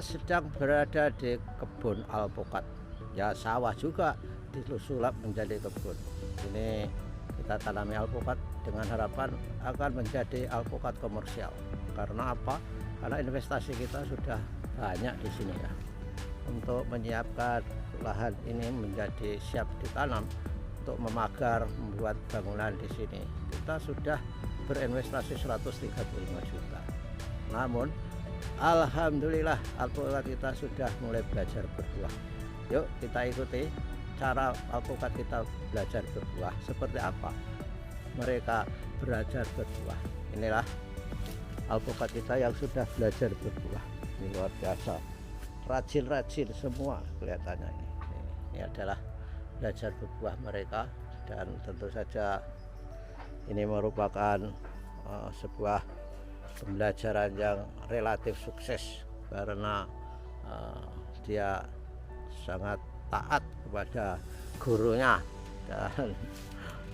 sedang berada di kebun alpukat, ya sawah juga disulap menjadi kebun. Ini kita tanami alpukat dengan harapan akan menjadi alpukat komersial. Karena apa? Karena investasi kita sudah banyak di sini ya. Untuk menyiapkan lahan ini menjadi siap ditanam, untuk memagar, membuat bangunan di sini, kita sudah berinvestasi 135 juta. Namun alhamdulillah alpukat kita sudah mulai belajar berbuah. Yuk kita ikuti cara alpukat kita belajar berbuah seperti apa mereka belajar berbuah. Inilah alpukat kita yang sudah belajar berbuah. Ini luar biasa, rajin-rajin semua kelihatannya. Ini adalah belajar berbuah mereka, dan tentu saja ini merupakan sebuah pembelajaran yang relatif sukses karena dia sangat taat kepada gurunya, dan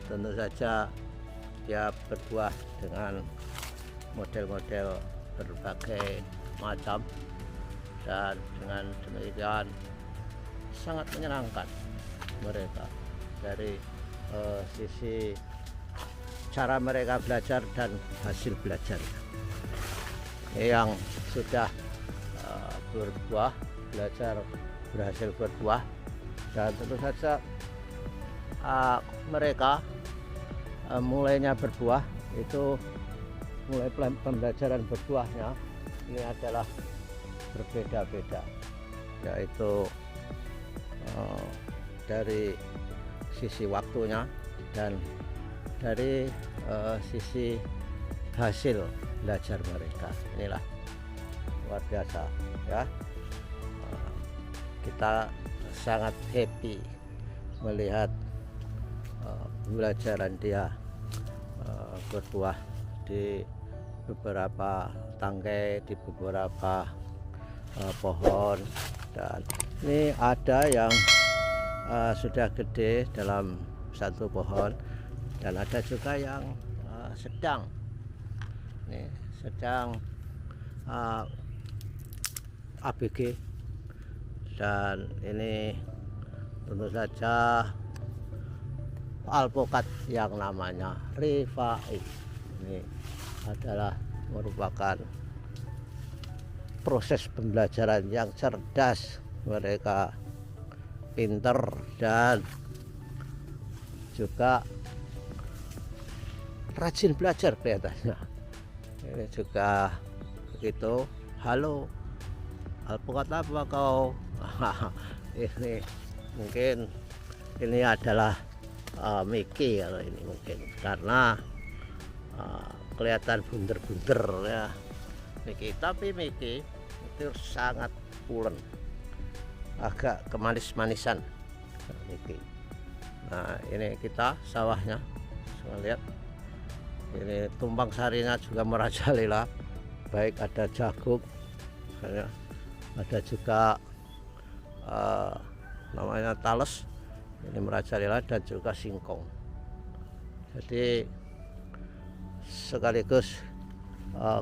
tentu saja dia berbuah dengan model-model berbagai macam, dan dengan demikian sangat menyenangkan mereka dari sisi cara mereka belajar dan hasil belajar yang sudah berbuah, berhasil berbuah. Dan tentu saja mereka mulainya berbuah itu, mulai pembelajaran berbuahnya ini adalah berbeda-beda, yaitu dari sisi waktunya dan dari sisi hasil belajar mereka. Inilah luar biasa ya. Kita sangat happy melihat pembelajaran dia berbuah di beberapa tangkai, di beberapa pohon, dan ini ada yang sudah gede dalam satu pohon, dan ada juga yang sedang, ini sedang ABG, dan ini tentu saja alpukat yang namanya Rifai. Ini adalah merupakan proses pembelajaran yang cerdas, mereka pinter dan juga rajin belajar kelihatannya. Ini juga begitu. Halo, alpukat apa kau? Ini mungkin ini adalah Mickey kalau ini mungkin, karena kelihatan bunder-bunder ya Mickey, tapi Mickey itu sangat pulen, agak kemanis-manisan Mickey. Nah ini kita sawahnya, saya lihat ini tumpang sarinya juga merajalela, baik ada jagung, ada juga namanya tales, ini merajalela, dan juga singkong. Jadi sekaligus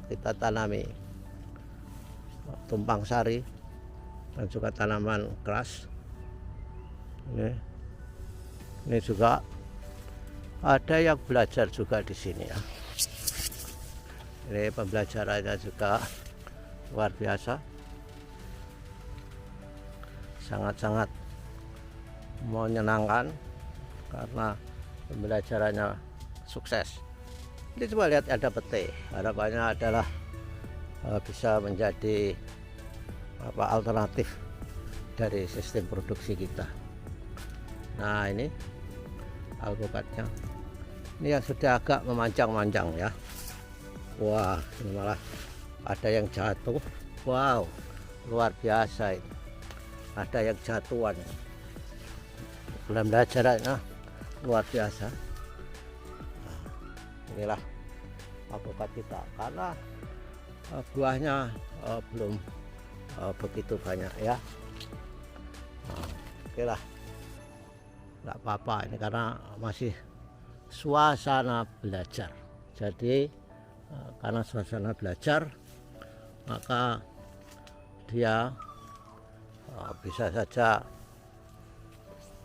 kita tanami tumpang sari dan juga tanaman keras. Ini juga ada yang belajar juga di sini ya. Ini pembelajarannya juga luar biasa, sangat-sangat menyenangkan karena pembelajarannya sukses. Ini coba lihat, ada pete, harapannya adalah bisa menjadi alternatif dari sistem produksi kita. Nah ini alpukatnya, ini yang sudah agak memanjang-manjang ya. Wah, ini malah ada yang jatuh. Wow, luar biasa ini, ada yang jatuhan. Pembelajarannya luar biasa. Nah, inilah alpukat kita, karena buahnya belum begitu banyak ya. Nah, oke lah, nggak apa-apa ini karena masih suasana belajar. Jadi karena suasana belajar, maka dia bisa saja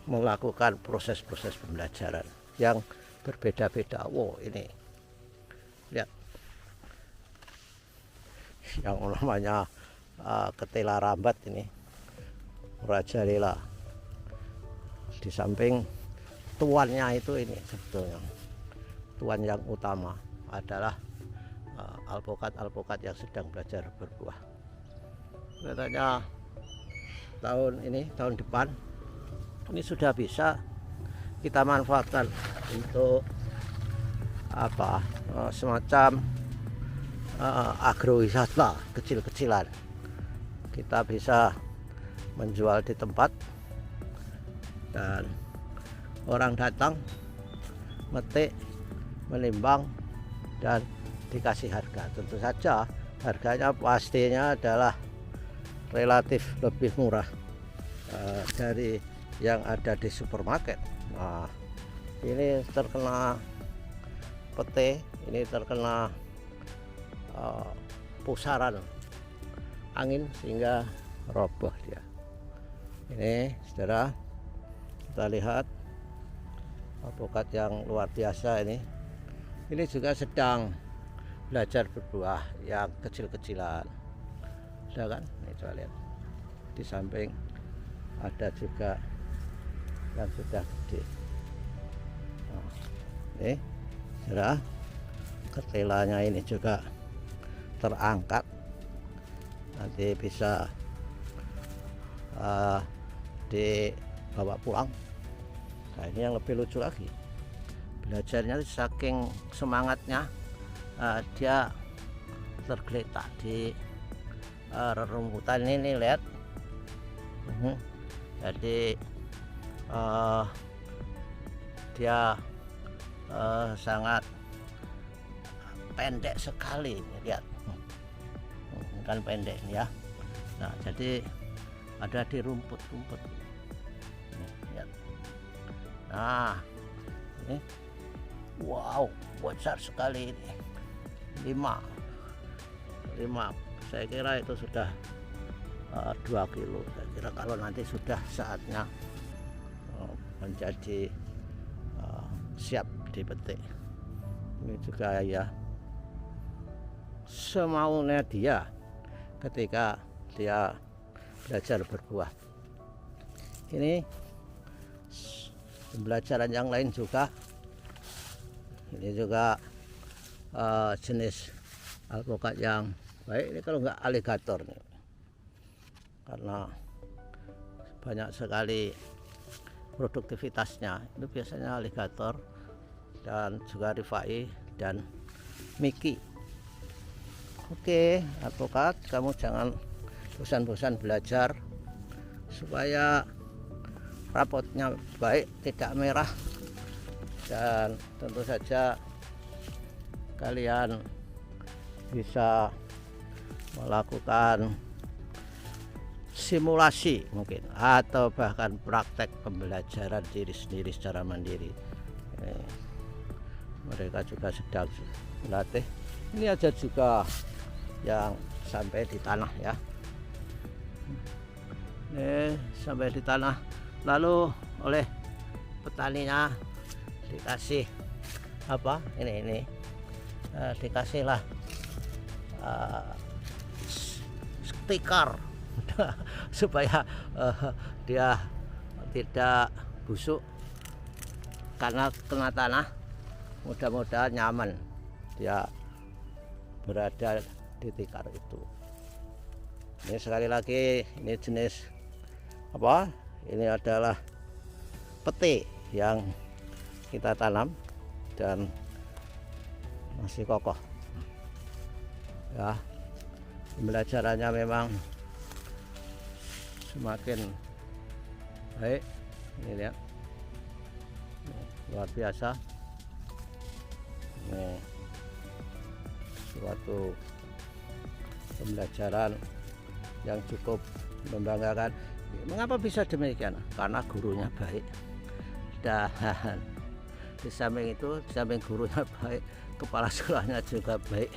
melakukan proses-proses pembelajaran yang berbeda-beda. Wow, ini lihat yang namanya ketela rambat ini merajalela. Di samping tuannya itu ini sebetulnya tuan yang utama adalah alpukat-alpukat yang sedang belajar berbuah. Katanya tahun depan ini sudah bisa kita manfaatkan untuk apa, semacam agrowisata kecil-kecilan. Kita bisa menjual di tempat dan orang datang metik, menimbang dan dikasih harga. Tentu saja harganya pastinya adalah relatif lebih murah dari yang ada di supermarket. Nah, ini terkena pete, ini terkena pusaran angin sehingga roboh dia. Ini saudara, kita lihat alpukat yang luar biasa ini juga sedang belajar berbuah yang kecil-kecilan. Sudah kan? Ini coba lihat. Di samping ada juga yang sudah gede. Nah, ini saudara, ketelanya ini juga terangkat, nanti bisa dibawa pulang. Nah, ini yang lebih lucu lagi, belajarnya saking semangatnya dia tergeletak di rerumputan ini, lihat. Jadi dia sangat pendek sekali, lihat, kan pendek ya. Nah, jadi ada di rumput-rumput. Lihat. Nah, ini wow, besar sekali ini. 5, saya kira itu sudah 2 kilo. Saya kira kalau nanti sudah saatnya menjadi siap dipetik. Ini juga ya semaunya dia ketika dia belajar berbuah. Ini pembelajaran yang lain juga. Ini juga jenis alpukat yang baik. Ini kalau nggak aligator nih, karena banyak sekali produktivitasnya. Itu biasanya aligator dan juga rifai dan miki. Oke, alpukat, kamu jangan bosan-bosan belajar supaya rapotnya baik, tidak merah, dan tentu saja kalian bisa melakukan simulasi mungkin atau bahkan praktek pembelajaran diri sendiri secara mandiri. Mereka juga sedang melatih. Ini ada juga yang sampai di tanah ya. Ini sampai di tanah, lalu oleh petaninya dikasih apa? Ini dikasihlah stiker supaya dia tidak busuk karena kena tanah. Mudah-mudahan nyaman dia berada di tikar itu. Ini sekali lagi, ini jenis apa? Ini adalah pete yang kita tanam dan masih kokoh ya. Pembelajarannya memang semakin baik. Ini lihat, luar biasa. Ini suatu pembelajaran yang cukup membanggakan. Mengapa bisa demikian? Karena gurunya baik. Dan di samping itu, di samping gurunya baik, kepala sekolahnya juga baik,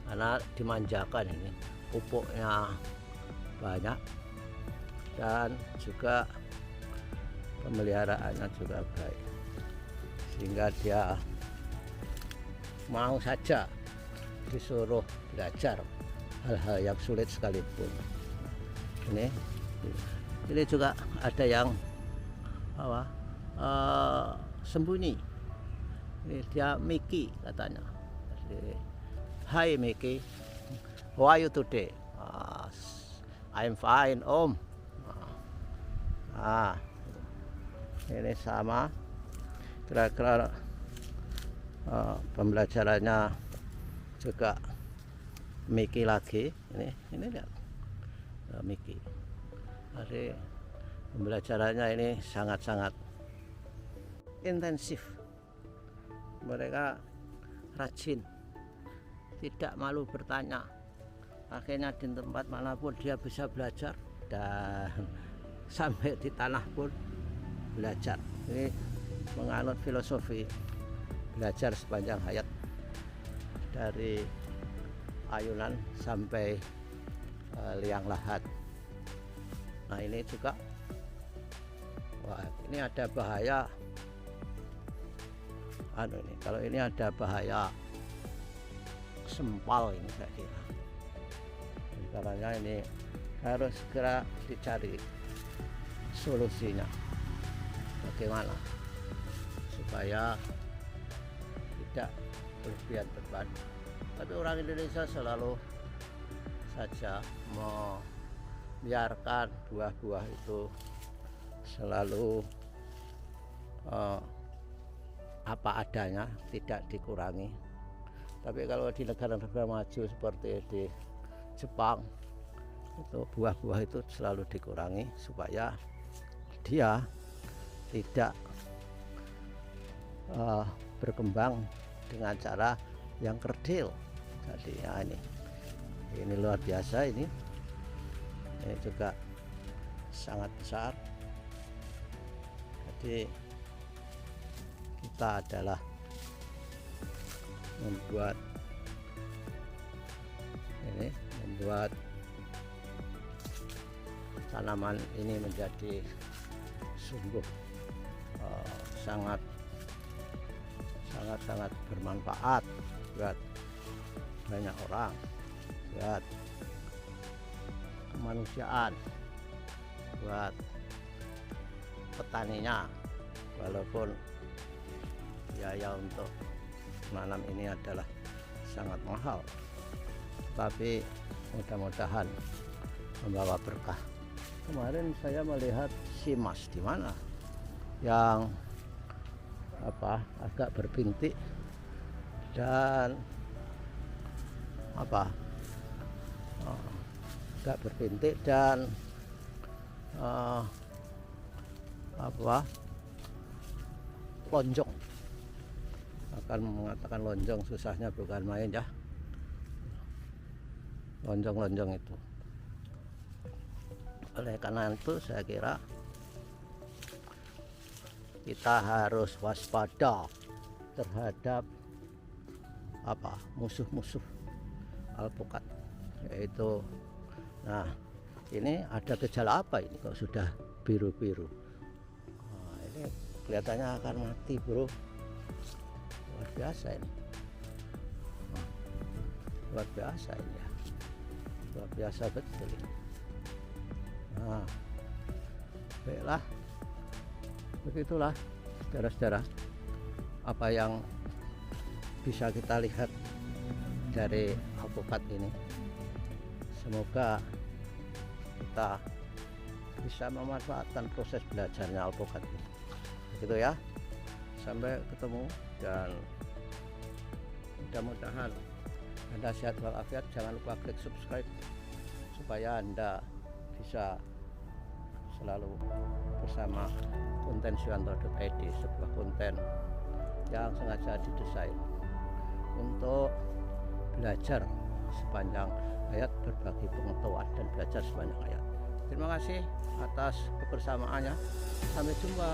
karena dimanjakan. Ini pupuknya banyak, dan juga pemeliharaannya juga baik, sehingga dia mau saja disuruh belajar hal-hal yang sulit sekalipun. Ini juga ada yang sembunyi. Ini dia Mickey katanya. Hai Mickey, how are you today? I'm fine Om. Ini sama kira-kira pembelajarannya juga Mickey lagi. Ini lihat Mickey. Jadi pembelajarannya ini sangat-sangat intensif. Mereka rajin, tidak malu bertanya. Akhirnya di tempat manapun dia bisa belajar, dan sampai di tanah pun belajar. Ini menganut filosofi belajar sepanjang hayat, dari ayunan sampai liang lahat. Nah ini juga, wah ini ada bahaya. Ini kalau ini ada bahaya sempal ini saya kira. Karena ini harus segera dicari solusinya, bagaimana supaya tidak berlebihan beban. Tapi orang Indonesia selalu saja membiarkan buah-buah itu selalu apa adanya, tidak dikurangi. Tapi kalau di negara-negara maju seperti di Jepang, itu buah-buah itu selalu dikurangi supaya dia tidak berkembang dengan cara yang kerdil. Jadi ya ini luar biasa. Ini juga sangat besar. Jadi kita adalah membuat tanaman ini menjadi sungguh sangat bermanfaat buat banyak orang, buat kemanusiaan, buat petaninya. Walaupun biaya untuk menanam ini adalah sangat mahal, tapi mudah-mudahan membawa berkah. Kemarin saya melihat simas di mana yang agak berbintik dan lonjong. Akan mengatakan lonjong, susahnya bukan main ya, lonjong itu. Oleh karena itu saya kira kita harus waspada terhadap musuh-musuh alpukat, yaitu ini ada gejala apa ini kok sudah biru-biru. Ini kelihatannya akan mati bro. Luar biasa ini, luar biasa ini ya, luar biasa betul ini. Baiklah, begitulah saudara-saudara apa yang bisa kita lihat dari alpukat ini. Semoga kita bisa memanfaatkan proses belajarnya alpukat ini. Begitu ya, sampai ketemu, dan mudah-mudahan Anda sehat walafiat. Jangan lupa klik subscribe supaya Anda bisa selalu bersama konten Suyanto.id, sebuah konten yang sengaja didesain untuk belajar sepanjang hayat, berbagi pengetahuan dan belajar sepanjang hayat. Terima kasih atas kebersamaannya. Sampai jumpa.